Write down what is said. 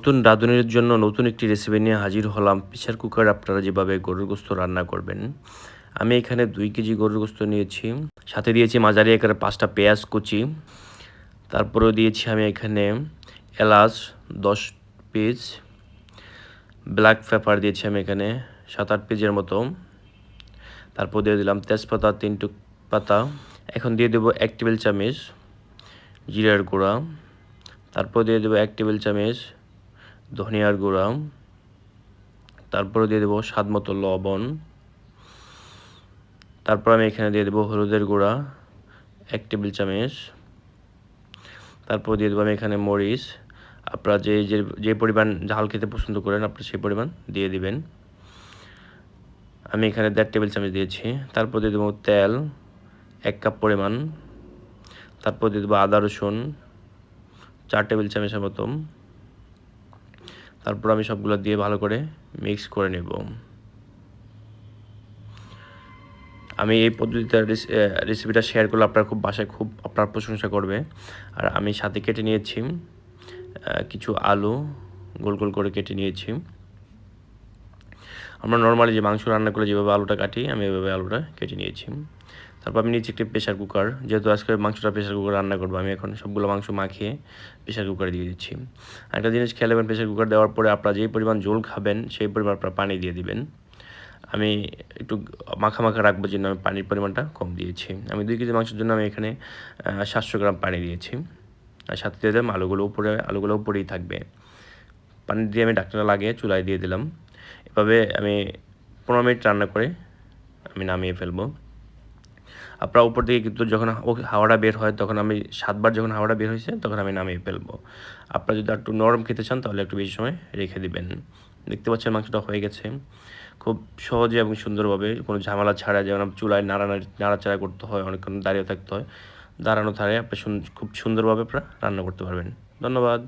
নতুন রাঁধুনির জন্য নতুন একটি রেসিপি নিয়ে হাজির হলাম। প্রেসার কুকারে আপনারা যেভাবে গরুর গোশত রান্না করবেন। আমি এখানে ২ কেজি গরুর গোশত নিয়েছি। সাথে দিয়েছি মাঝারি আকারের ৫টা পেঁয়াজ কুচি। তারপরেও দিয়েছি আমি এখানে এলাচ ১০ পিস, ব্ল্যাক পেপার দিয়েছি আমি এখানে ৭-৮ পিসের মতো। তারপর দিয়ে দিলাম তেজপাতা ৩ টুক পাতা। এখন দিয়ে দেবো ১ টেবিল চামচ জিরার গুঁড়া। তারপর দিয়ে দেবো ১ টেবিল চামচ ধনিয়ার গুঁড়া। তারপরে দিয়ে দেবো স্বাদ মতো লবণ। তারপর আমি এখানে দিয়ে দেবো হলুদের গুঁড়া ১ টেবিল চামচ। তারপর দিয়ে দেবো আমি এখানে মরিচ। আপনারা যে পরিমাণ ঝাল খেতে পছন্দ করেন আপনি সেই পরিমাণ দিয়ে দিবেন। আমি এখানে ১.৫ টেবিল চামচ দিয়েছি। তারপর দিয়ে দেবো তেল ১ কাপ পরিমাণ। তারপর দিয়ে দেবো আদা রসুন ৪ টেবিল চামচের মতো। তারপর আমি সবগুলো দিয়ে ভালো করে মিক্স করে নেব। আমি এই পদ্ধতিতে রেসিপিটা শেয়ার করলে আপনার বাসায় খুব আপনার প্রশংসা করবে। আর আমি সাথে কেটে নিয়েছি কিছু আলু, গোল গোল করে কেটে নিয়েছি। আমরা নরমালি যে মাংস রান্না করলে যেভাবে আলুটা কাটি আমি এভাবে আলুটা কেটে নিয়েছি। তারপর আমি নিয়েছি একটি প্রেসার কুকার। যেহেতু আজকে মাংসটা প্রেসার কুকারে রান্না করবো, আমি এখন সবগুলো মাংস মাখিয়ে প্রেসার কুকারে দিয়ে দিচ্ছি। একটা জিনিস খেয়াল রাখবেন, প্রেসার কুকার দেওয়ার পরে আপনারা যেই পরিমাণ ঝোল খাবেন সেই পরিমাণ আপনারা পানি দিয়ে দিবেন। আমি একটু মাখা রাখবো জন্য আমি পানির পরিমাণটা কম দিয়েছি। আমি ২ কেজি মাংসের জন্য আমি এখানে ৭০০ গ্রাম পানি দিয়েছি। আর সাথে দিয়ে দিলাম আলুগুলো উপরেই থাকবে। পানি দিয়ে আমি ঢাকনাটা লাগিয়ে চুলায় দিয়ে দিলাম। এভাবে আমি ১৫ মিনিট রান্না করে আমি নামিয়ে ফেলবো। আপনার উপর থেকে কিন্তু যখন হাওয়াটা বের হয় তখন আমি ৭ বার যখন হাওয়াটা বের হয়েছে তখন আমি নামিয়ে ফেলবো। আপনারা যদি একটু নরম খেতে চান তাহলে একটু বেশি সময় রেখে দিবেন। দেখতে পাচ্ছেন মাংসটা হয়ে গেছে। খুব সহজে এবং সুন্দরভাবে কোনো ঝামেলা ছাড়া, যেমন চুলায় নাড়াচাড়া করতে হয়, অনেকক্ষণ দাঁড়িয়ে থাকতে হয়। দাঁড়ানো থাড়ে আপনি খুব সুন্দরভাবে আপনারা রান্না করতে পারবেন। ধন্যবাদ।